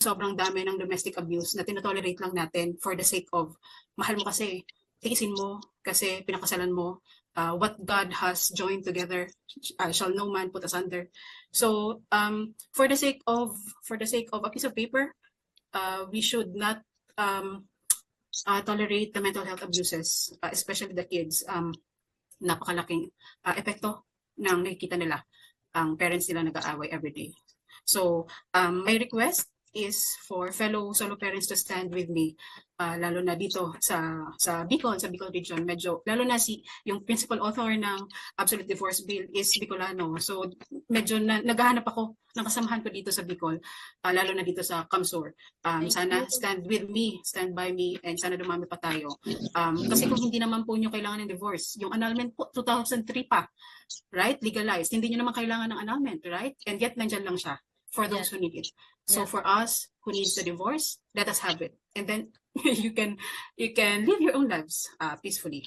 sobrang dami ng domestic abuse na tinotolerate lang natin for the sake of, mahal mo kasi, tiisin mo kasi pinakasalan mo, what God has joined together, shall no man put asunder. So, for the sake of a piece of paper, we should not tolerate the mental health abuses, especially the kids. Napakalaking epekto ng nakikita nila ang parents nila nag-aaway everyday. So, my request is for fellow solo parents to stand with me, lalo na dito sa Bicol region. Medyo, lalo na yung principal author ng Absolute Divorce Bill is Bicolano. So, medyo naghahanap ako ng kasamahan ko dito sa Bicol, lalo na dito sa Kamsur. Sana stand with me, stand by me, and sana dumami pa tayo. Kasi kung hindi naman po nyo kailangan ng divorce, yung annulment po, 2003 pa, right? Legalized. Hindi nyo naman kailangan ng annulment, right? And yet, nandyan lang siya for those who need it. So for us who needs the divorce, let us have it. And then you can live your own lives peacefully.